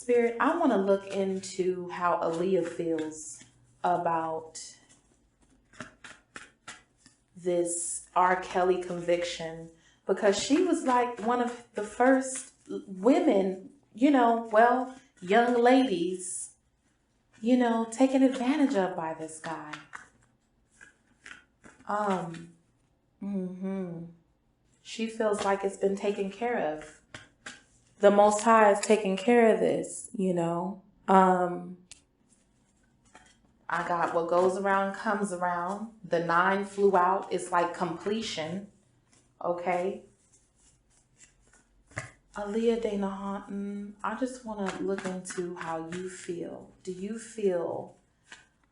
Spirit, I want to look into how Aaliyah feels about this R. Kelly conviction because she was like one of the first women, young ladies, taken advantage of by this guy. Um, hmm She feels like it's been taken care of. The Most High is taking care of this. I got what goes around comes around. The 9 flew out. It's like completion. Okay. Aaliyah Dana Haughton, I just want to look into how you feel. Do you feel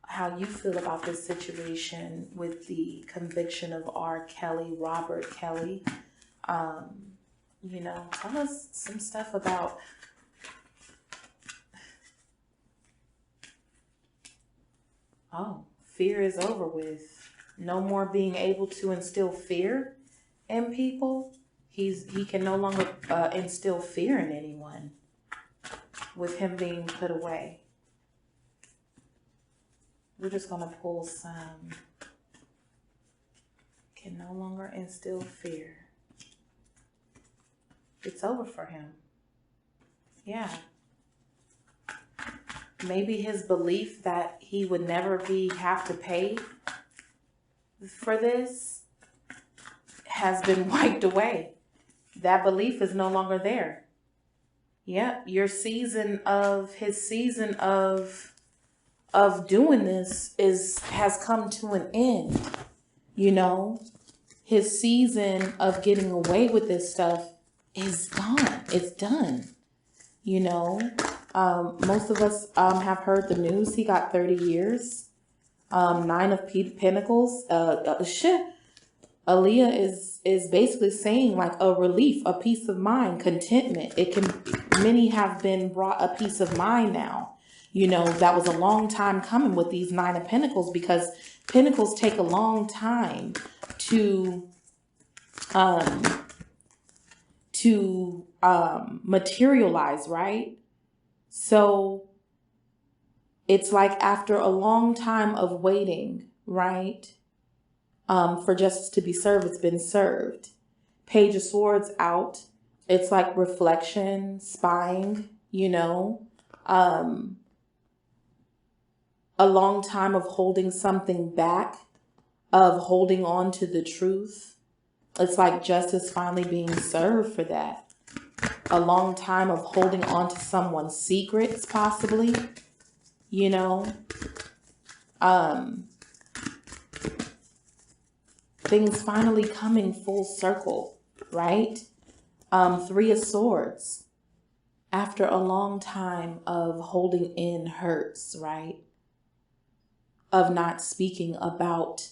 how you feel about this situation with the conviction of R. Kelly, Robert Kelly? Tell us some stuff about. Oh, fear is over with. No more being able to instill fear in people. He can no longer instill fear in anyone with him being put away. We're just gonna pull some. Can no longer instill fear. It's over for him. Yeah. Maybe his belief that he would never have to pay for this has been wiped away. That belief is no longer there. Yep, his season of doing this has come to an end. His season of getting away with this stuff is gone. It's done. Most of us have heard the news. He got 30 years. 9 of Pentacles. Aaliyah is basically saying like a relief, a peace of mind, contentment. Many have been brought a peace of mind now. That was a long time coming with these 9 of Pentacles because Pentacles take a long time to materialize, right? So it's like after a long time of waiting, right? For justice to be served, it's been served. Page of Swords out. It's like reflection, spying, a long time of holding something back, of holding on to the truth. It's like justice finally being served for that. A long time of holding on to someone's secrets, possibly, things finally coming full circle, right? 3 of Swords. After a long time of holding in hurts, right? Of not speaking about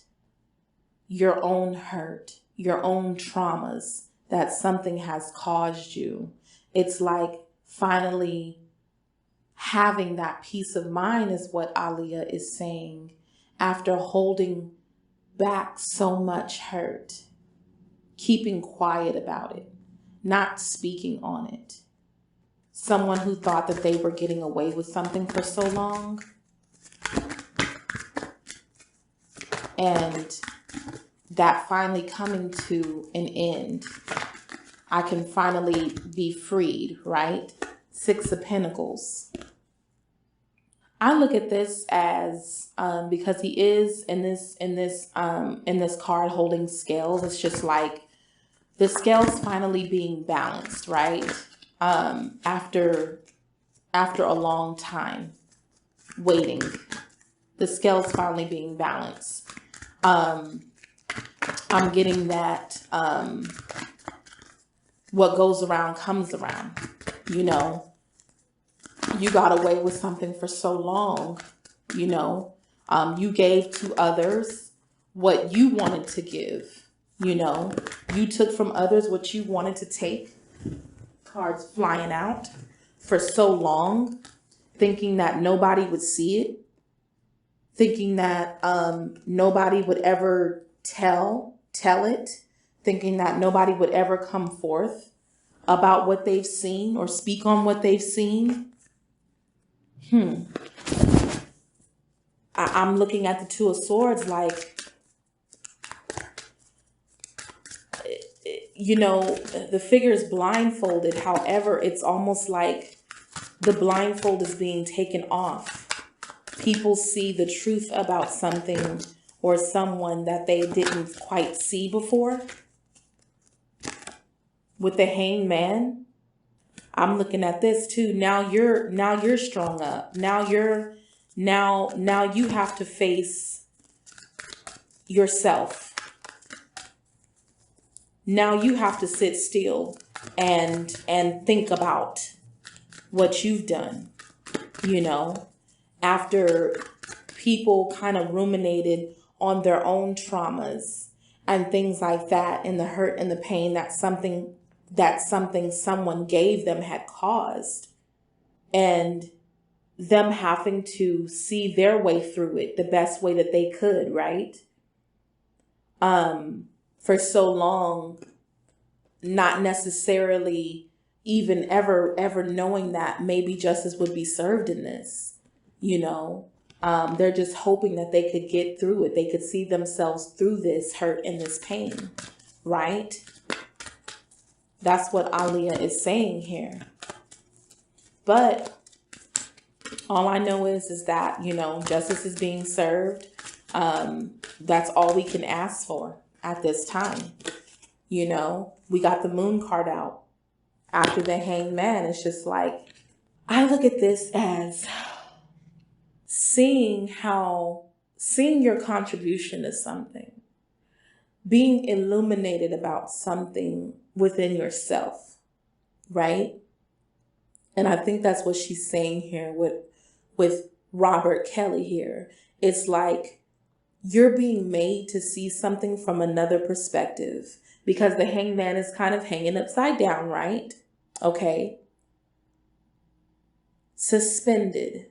your own hurt, your own traumas that something has caused you. It's like finally having that peace of mind is what Aaliyah is saying after holding back so much hurt, keeping quiet about it, not speaking on it. Someone who thought that they were getting away with something for so long, and that finally coming to an end. I can finally be freed, right? 6 of Pentacles. I look at this as because he is in this card holding scales. It's just like the scales finally being balanced, right? After a long time waiting, the scales finally being balanced. I'm getting that what goes around comes around. You got away with something for so long, you gave to others what you wanted to give, you took from others what you wanted to take. Cards flying out for so long, thinking that nobody would see it, thinking that nobody would ever tell it, thinking that nobody would ever come forth about what they've seen or speak on what they've seen. Hmm. I'm looking at the Two of Swords like, the figure is blindfolded. However, it's almost like the blindfold is being taken off. People see the truth about something or someone that they didn't quite see before. With the Hanged Man, I'm looking at this too. Now you're strung up. Now you have to face yourself. Now you have to sit still and think about what you've done, after people kind of ruminated on their own traumas and things like that, and the hurt and the pain that something someone gave them had caused, and them having to see their way through it the best way that they could, right? For so long, not necessarily even ever knowing that maybe justice would be served in this, they're just hoping that they could get through it. They could see themselves through this hurt and this pain, right? That's what Aaliyah is saying here. But all I know is that, justice is being served. That's all we can ask for at this time. We got the Moon card out after the Hanged Man. It's just like, I look at this as seeing your contribution to something, being illuminated about something within yourself, right? And I think that's what she's saying here with R.Kelly here. It's like you're being made to see something from another perspective, because the Hanged Man is kind of hanging upside down, right? Okay. Suspended.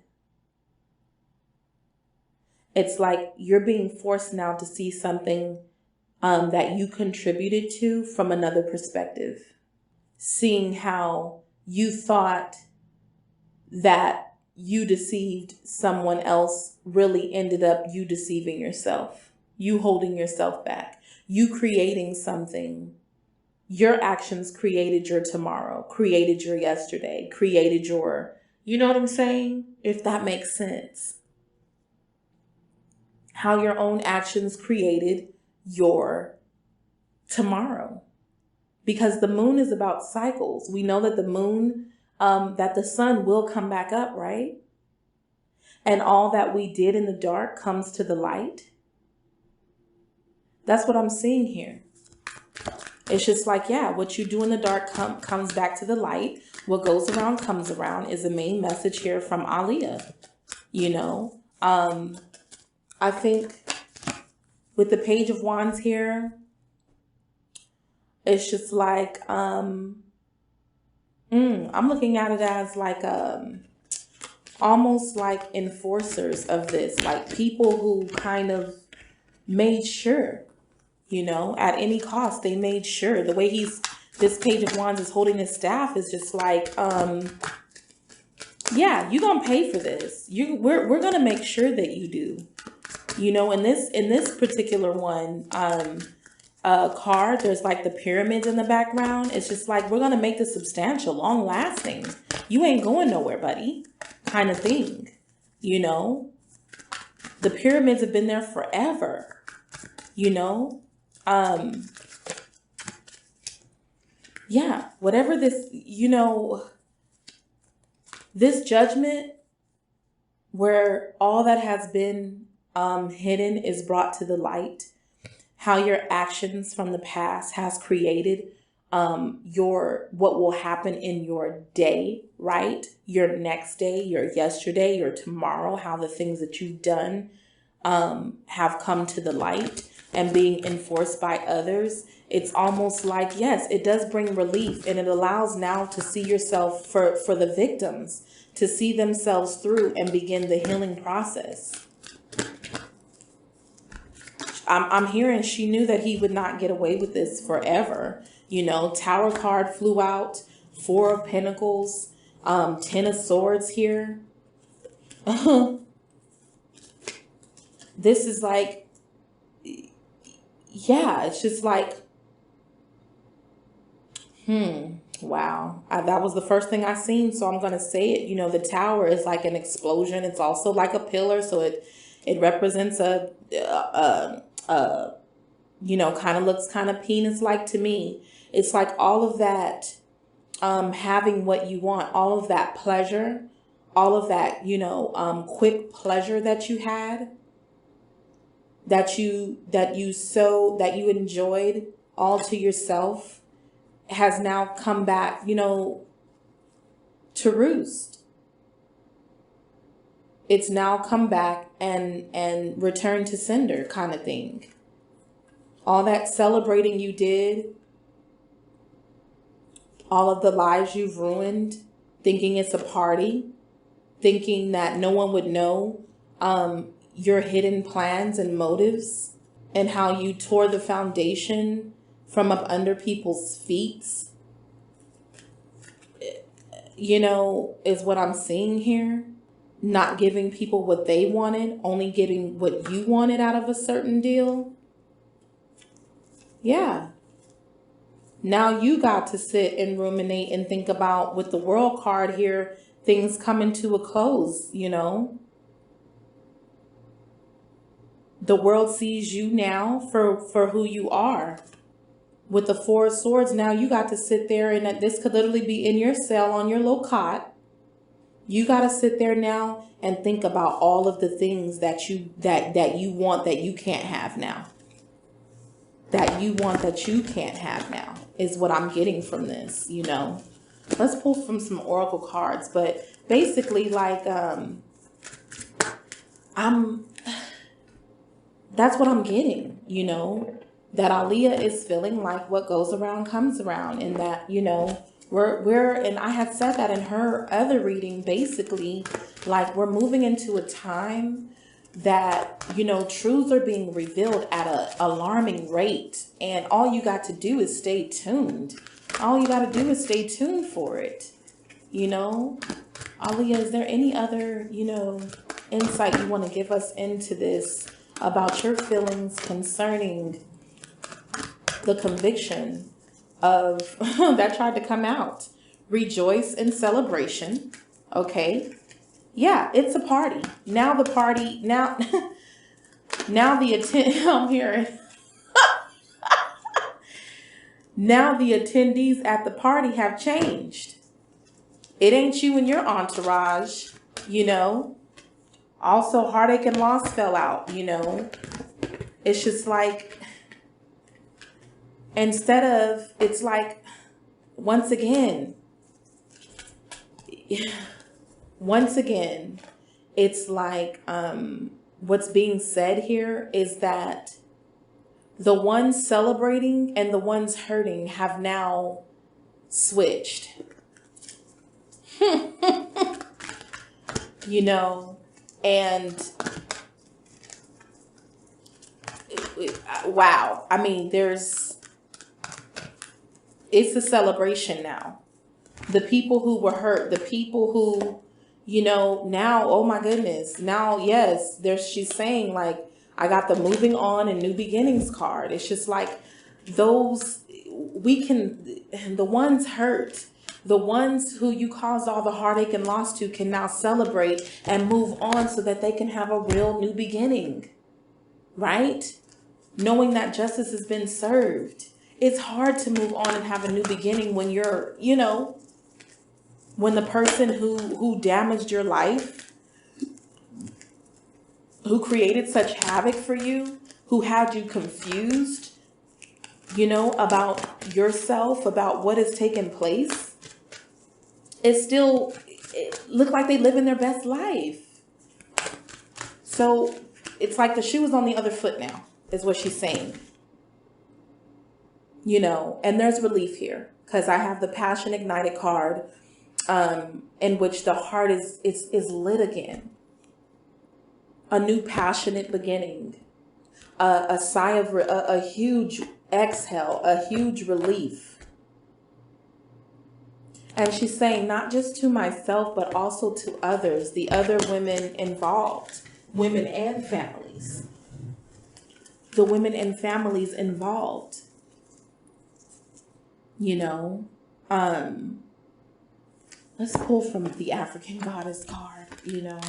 It's like you're being forced now to see something that you contributed to from another perspective. Seeing how you thought that you deceived someone else really ended up you deceiving yourself. You holding yourself back. You creating something. Your actions created your tomorrow, created your yesterday, created your, you know what I'm saying? If that makes sense. How your own actions created your tomorrow. Because the moon is about cycles. We know that the moon, that the sun will come back up, right? And all that we did in the dark comes to the light. That's what I'm seeing here. It's just like, yeah, what you do in the dark comes back to the light. What goes around comes around is the main message here from Aaliyah. I think with the Page of Wands here, it's just like, I'm looking at it as like, almost like enforcers of this, like people who kind of made sure, at any cost, they made sure. The way this Page of Wands is holding his staff is just like, yeah, you're gonna pay for this. We're gonna make sure that you do. In this particular one, card, there's like the pyramids in the background. It's just like, we're gonna make this substantial, long lasting. You ain't going nowhere, buddy, kind of thing. The pyramids have been there forever. Yeah, whatever this, this judgment where all that has been hidden is brought to the light. How your actions from the past has created what will happen in your day, right? Your next day, your yesterday, your tomorrow, how the things that you've done have come to the light and being enforced by others. It's almost like, yes, it does bring relief, and it allows now to see yourself for the victims, to see themselves through and begin the healing process. I'm hearing she knew that he would not get away with this forever. Tower card flew out, 4 of Pentacles, 10 of Swords here. This is like, yeah, it's just like, wow. That was the first thing I seen, so I'm gonna say it. You know, the tower is like an explosion. It's also like a pillar, so it represents a you know, kind of looks kind of penis like to me. It's like all of that, having what you want, all of that pleasure, all of that, you know, quick pleasure that you had, that you enjoyed all to yourself, has now come back, you know, to roost. It's now come back and returned to sender kind of thing. All that celebrating you did, all of the lives you've ruined, thinking it's a party, thinking that no one would know your hidden plans and motives, and how you tore the foundation from up under people's feet, you know, is what I'm seeing here. Not giving people what they wanted, only getting what you wanted out of a certain deal. Yeah. Now you got to sit and ruminate and think about, with the world card here, things coming to a close, you know. The world sees you now for who you are. With the Four of Swords, now you got to sit there, and this could literally be in your cell on your little cot. You got to sit there now and think about all of the things that you want that you can't have now. That you want that you can't have now is what I'm getting from this, you know. Let's pull from some oracle cards, but basically, like, that's what I'm getting, you know. That Aaliyah is feeling like what goes around comes around, and that, you know, we're and I had said that in her other reading, basically, like, we're moving into a time that, you know, truths are being revealed at an alarming rate, and all you got to do is stay tuned. All you got to do is stay tuned for it, you know. Aaliyah, is there any other, you know, insight you want to give us into this about your feelings concerning the conviction of that tried to come out? Rejoice in celebration. Okay. Yeah, it's a party. Now the party, now I'm hearing. Now the attendees at the party have changed. It ain't you and your entourage, you know. Also, heartache and loss fell out, you know. It's just like, instead of, it's like, once again, it's like, what's being said here is that the ones celebrating and the ones hurting have now switched. You know, and wow. I mean, it's a celebration now. The people who were hurt, the people who, you know, now, oh my goodness, now, yes, she's saying, like, I got the moving on and new beginnings card. It's just like the ones hurt, the ones who you caused all the heartache and loss to, can now celebrate and move on so that they can have a real new beginning, right? Knowing that justice has been served. It's hard to move on and have a new beginning when you're, you know, when the person who damaged your life, who created such havoc for you, who had you confused, you know, about yourself, about what has taken place, it look like they live in their best life. So it's like the shoe is on the other foot now, is what she's saying. You know, and there's relief here, because I have the Passion Ignited card, in which the heart is lit again. A new passionate beginning, a sigh of a huge exhale, a huge relief. And she's saying not just to myself, but also to others, the other women involved, women and families, the women and families involved, you know. Let's pull from the African goddess card, you know.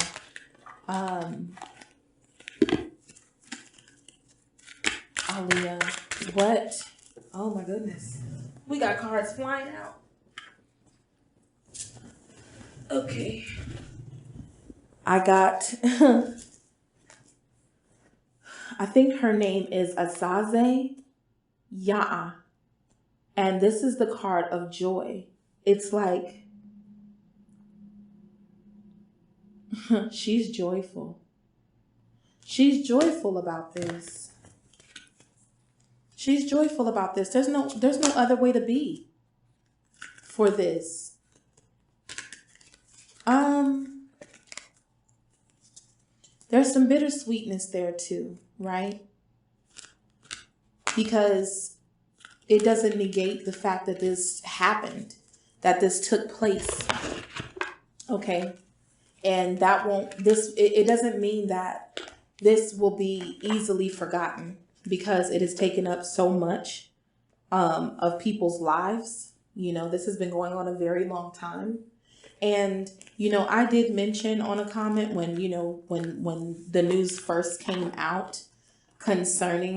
Aaliyah, what? Oh my goodness. We got cards flying out. Okay. I got, I think her name is Asaze Ya'a. And this is the card of joy. It's like, she's joyful. She's joyful about this. She's joyful about this. There's no other way to be for this. There's some bittersweetness there too, right? Because it doesn't negate the fact that this happened, that this took place. Okay. And that won't, it doesn't mean that this will be easily forgotten, because it has taken up so much of people's lives. You know, this has been going on a very long time. And, you know, I did mention on a comment when, you know, when the news first came out concerning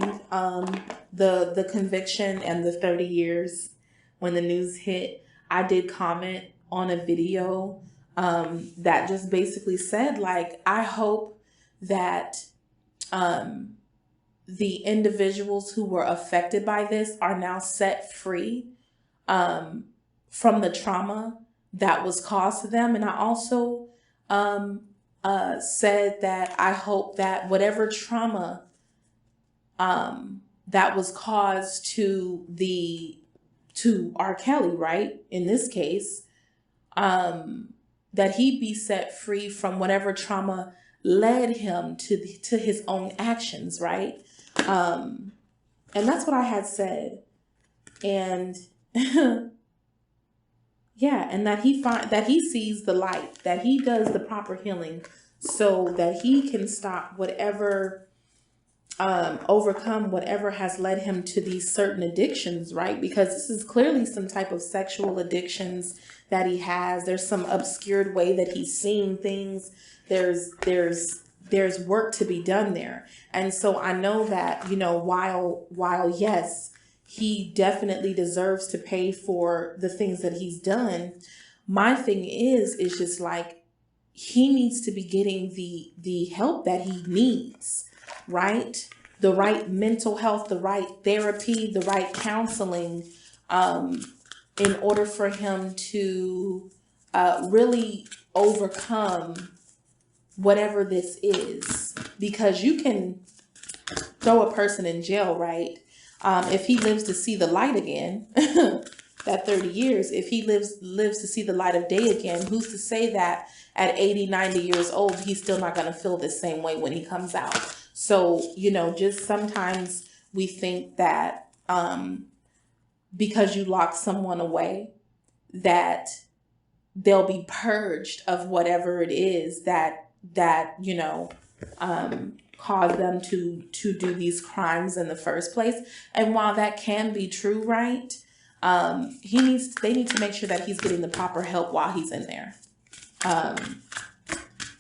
the conviction and the 30 years, when the news hit, I did comment on a video that just basically said, like, I hope that the individuals who were affected by this are now set free from the trauma that was caused to them. And I also said that I hope that whatever trauma that was caused to R.Kelly, right, in this case, that he be set free from whatever trauma led him to his own actions, right? And that's what I had said. And yeah, and that he sees the light, that he does the proper healing so that he can stop whatever, overcome whatever has led him to these certain addictions, right? Because this is clearly some type of sexual addictions that he has. There's some obscured way that he's seeing things. There's work to be done there. And so I know that, you know, while yes, he definitely deserves to pay for the things that he's done, my thing is just like, he needs to be getting the help that he needs, right? The right mental health, the right therapy, the right counseling, in order for him to really overcome whatever this is. Because you can throw a person in jail, right? If he lives to see the light again, that 30 years, if he lives to see the light of day again, who's to say that at 80, 90 years old, he's still not going to feel the same way when he comes out? So, you know, just sometimes we think that because you lock someone away, that they'll be purged of whatever it is that you know, cause them to do these crimes in the first place. And while that can be true, right, they need to make sure that he's getting the proper help while he's in there.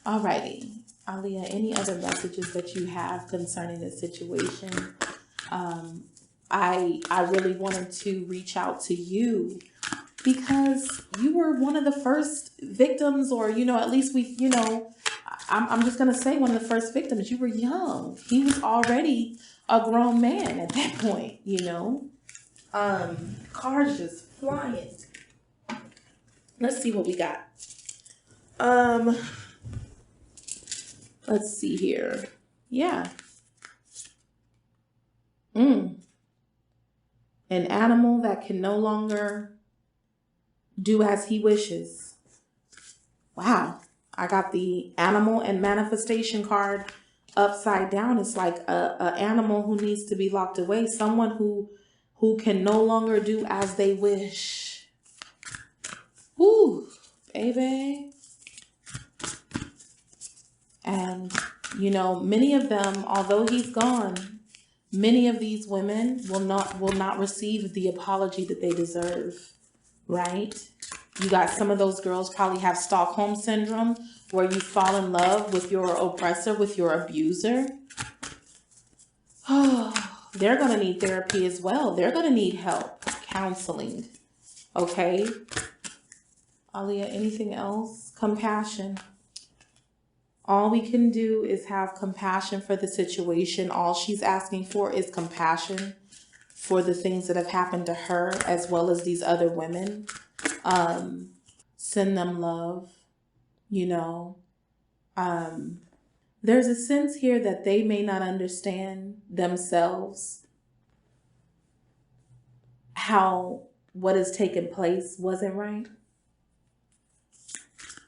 Alrighty, Aaliyah, any other messages that you have concerning this situation? I really wanted to reach out to you because you were one of the first victims, or, you know, at least I'm just going to say one of the first victims. You were young. He was already a grown man at that point, you know. Cars just flying. Let's see what we got. Let's see here. Yeah. An animal that can no longer do as he wishes. Wow. I got the animal and manifestation card upside down. It's like a animal who needs to be locked away. Someone who can no longer do as they wish. Whew, baby. And, you know, many of them, although he's gone, many of these women will not receive the apology that they deserve, right? You got some of those girls probably have Stockholm syndrome, where you fall in love with your oppressor, with your abuser. Oh, they're going to need therapy as well. They're going to need help, counseling. Okay? Aaliyah, anything else? Compassion. All we can do is have compassion for the situation. All she's asking for is compassion for the things that have happened to her, as well as these other women. Send them love, you know. There's a sense here that they may not understand themselves how what has taken place wasn't right.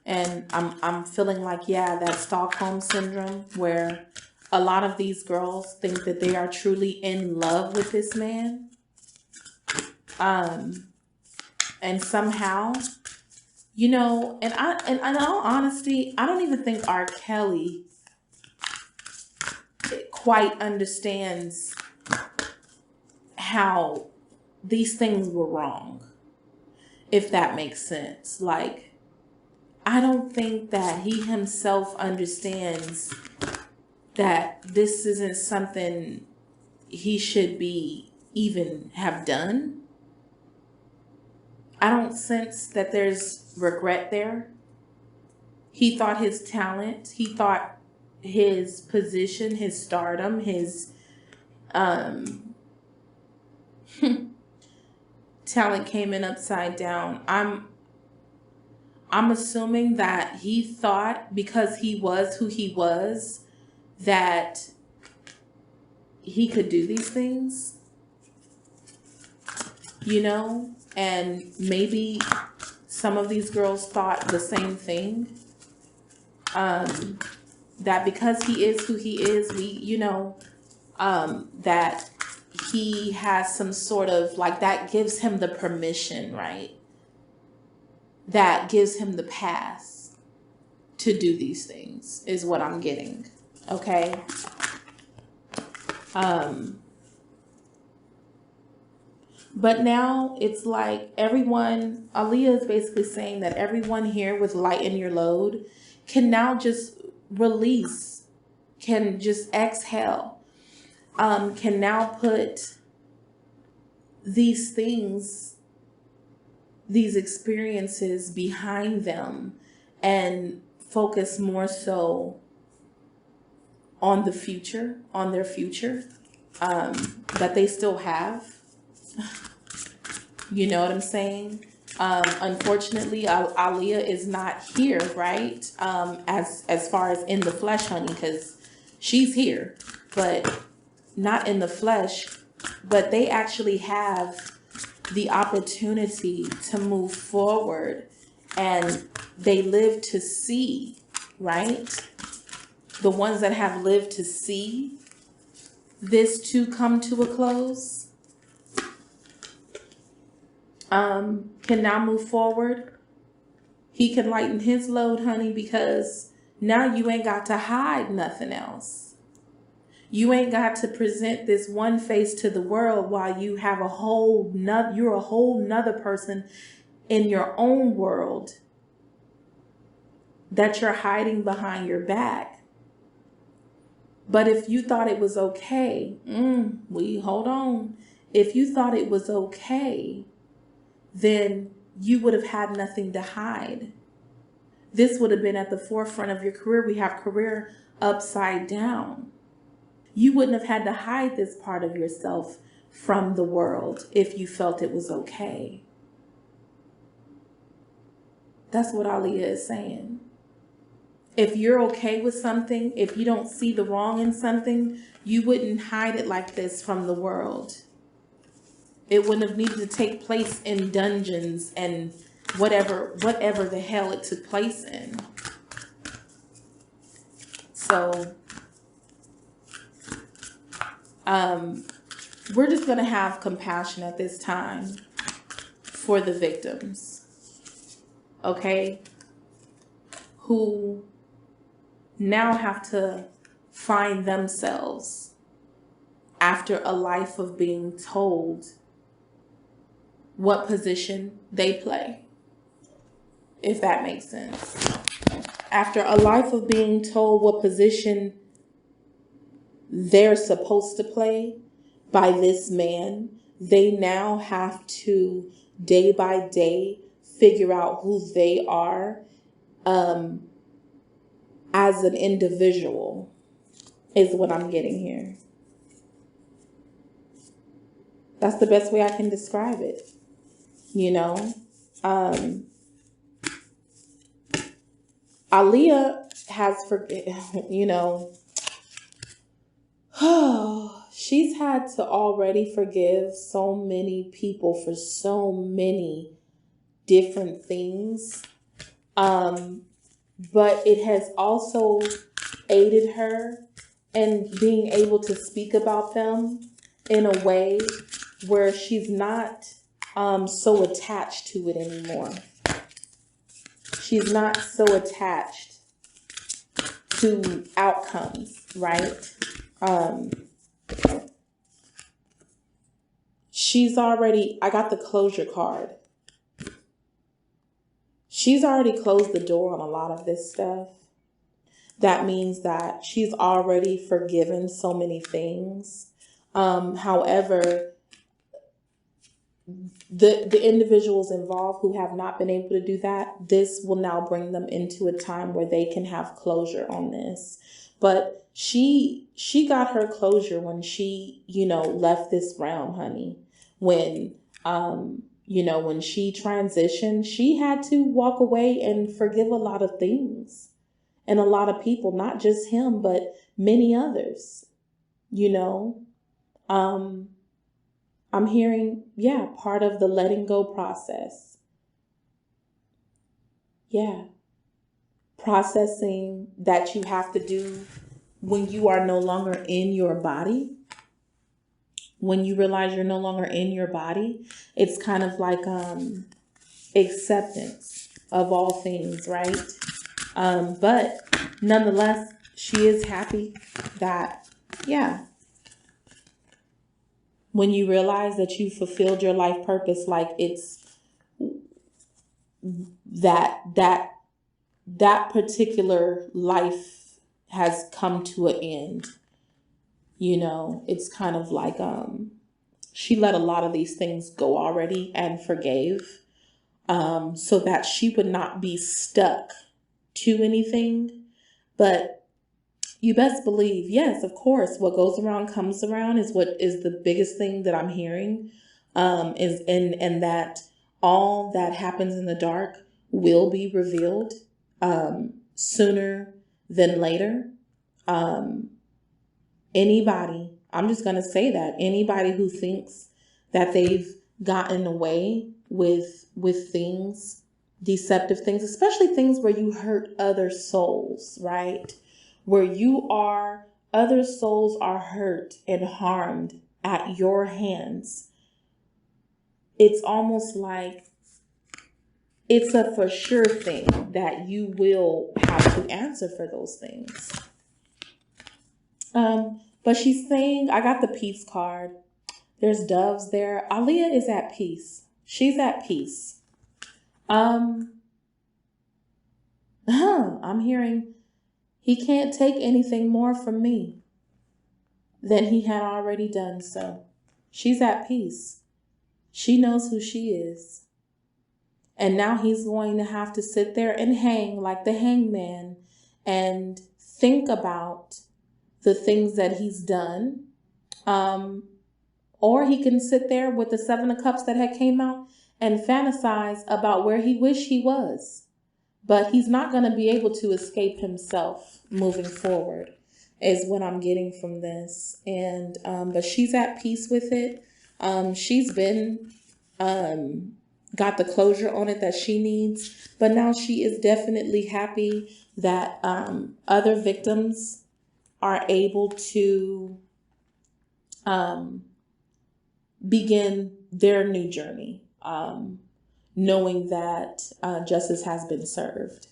And I'm feeling like, yeah, that Stockholm syndrome, where a lot of these girls think that they are truly in love with this man. And somehow, you know, and in all honesty, I don't even think R.Kelly quite understands how these things were wrong, if that makes sense. Like, I don't think that he himself understands that this isn't something he should be even have done. I don't sense that there's regret there. He thought his talent, he thought his position, his stardom, his talent came in upside down. I'm assuming that he thought, because he was who he was, that he could do these things, you know, and maybe some of these girls thought the same thing, that because he is who he is, that he has some sort of, like, that gives him the permission, right? That gives him the pass to do these things, is what I'm getting. Okay. But now it's like everyone, Aaliyah is basically saying that everyone here with lighten your load can now just release, can just exhale, can now put these things, these experiences behind them and focus more so on the future, on their future, that they still have. You know what I'm saying? Unfortunately, Aaliyah is not here, right? As far as in the flesh, honey, because she's here, but not in the flesh. But they actually have the opportunity to move forward, and they live to see, right? The ones that have lived to see this to come to a close, can now move forward. He can lighten his load, honey, because now you ain't got to hide nothing else. You ain't got to present this one face to the world while you have you're a whole nother person in your own world that you're hiding behind your back. But if you thought it was okay, hold on. If you thought it was okay, then you would have had nothing to hide. This would have been at the forefront of your career. We have career upside down. You wouldn't have had to hide this part of yourself from the world if you felt it was okay. That's what Aaliyah is saying. If you're okay with something, if you don't see the wrong in something, you wouldn't hide it like this from the world. It wouldn't have needed to take place in dungeons and whatever the hell it took place in. So, we're just going to have compassion at this time for the victims. okay, who now have to find themselves after a life of being told what position they play, if that makes sense. After a life of being told what position they're supposed to play by this man, they now have to day by day figure out who they are as an individual, is what I'm getting here. That's the best way I can describe it. You know, Aaliyah has, she's had to already forgive so many people for so many different things. But it has also aided her in being able to speak about them in a way where she's not so attached to it anymore. She's not so attached to outcomes, right? I got the closure card. She's already closed the door on a lot of this stuff. That means that she's already forgiven so many things. However, the individuals involved who have not been able to do that, this will now bring them into a time where they can have closure on this. But she got her closure when she, left this realm, honey. When, when she transitioned, she had to walk away and forgive a lot of things and a lot of people, not just him, but many others, I'm hearing, part of the letting go process. Yeah. Processing that you have to do when you are no longer in your body. When you realize you're no longer in your body, it's kind of like acceptance of all things, right? But nonetheless, she is happy that, when you realize that you fulfilled your life purpose, like it's that particular life has come to an end. It's kind of like she let a lot of these things go already and forgave, so that she would not be stuck to anything. But you best believe, yes, of course, what goes around comes around is what is the biggest thing that I'm hearing, is and that all that happens in the dark will be revealed sooner than later. Anybody, I'm just going to say that, anybody who thinks that they've gotten away with things, deceptive things, especially things where you hurt other souls, right? Where other souls are hurt and harmed at your hands. It's almost like it's a for sure thing that you will have to answer for those things. But she's saying, I got the peace card. There's doves there. Aaliyah is at peace. She's at peace. I'm hearing he can't take anything more from me than he had already done so. She's at peace. She knows who she is. And now he's going to have to sit there and hang like the hangman and think about the things that he's done. Or he can sit there with the 7 of Cups that had came out and fantasize about where he wished he was. But he's not going to be able to escape himself moving forward, is what I'm getting from this. And but she's at peace with it. She's been got the closure on it that she needs, but now she is definitely happy that other victims are able to begin their new journey. knowing that justice has been served.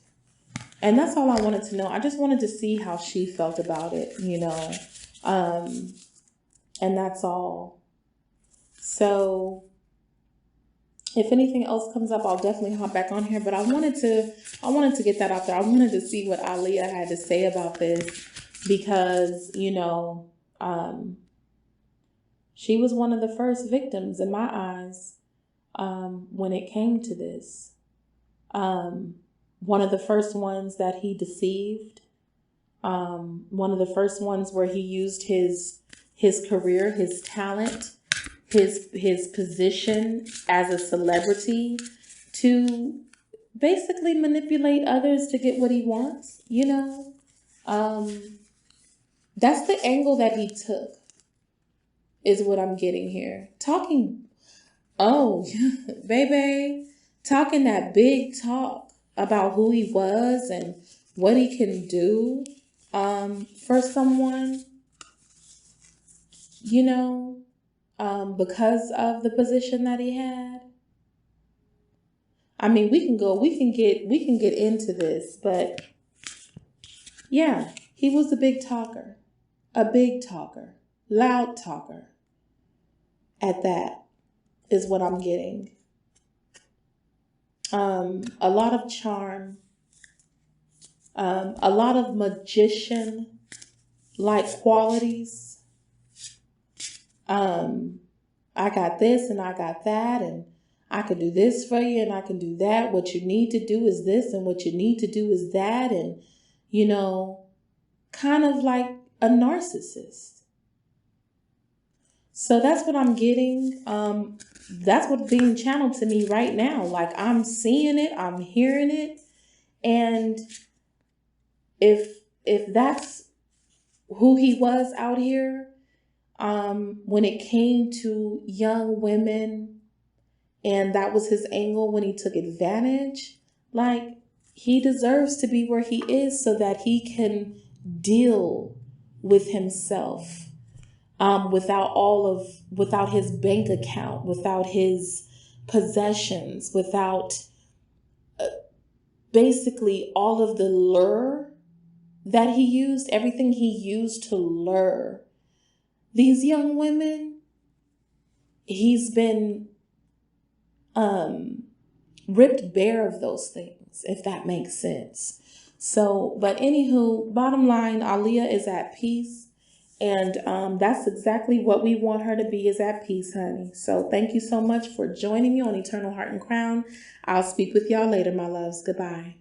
And that's all I wanted to know. I just wanted to see how she felt about it, you know. And that's all. So if anything else comes up, I'll definitely hop back on here. But I wanted to get that out there. I wanted to see what Aaliyah had to say about this because, you know, she was one of the first victims in my eyes when it came to this. One of the first ones that he deceived. One of the first ones where he used his career, his talent, his position as a celebrity to basically manipulate others to get what he wants, you know. That's the angle that he took, is what I'm getting here. Talking, oh, baby, talking that big talk about who he was and what he can do for someone, you know, because of the position that he had. I mean, we can get into this, but yeah, he was a big talker, loud talker. At that is what I'm getting. A lot of charm, a lot of magician-like qualities. I got this and I got that, and I can do this for you and I can do that. What you need to do is this and what you need to do is that. And, you know, kind of like a narcissist. So that's what I'm getting. That's what's being channeled to me right now. Like, I'm seeing it, I'm hearing it. And if that's who he was out here, when it came to young women, and that was his angle when he took advantage, like, he deserves to be where he is so that he can deal with himself, without his bank account, without his possessions, without basically all of the lure that he used, everything he used to lure these young women. He's been ripped bare of those things, if that makes sense. So, but anywho, bottom line, Aaliyah is at peace. And that's exactly what we want her to be, is at peace, honey. So thank you so much for joining me on Eternal Heart and Crown. I'll speak with y'all later, my loves. Goodbye.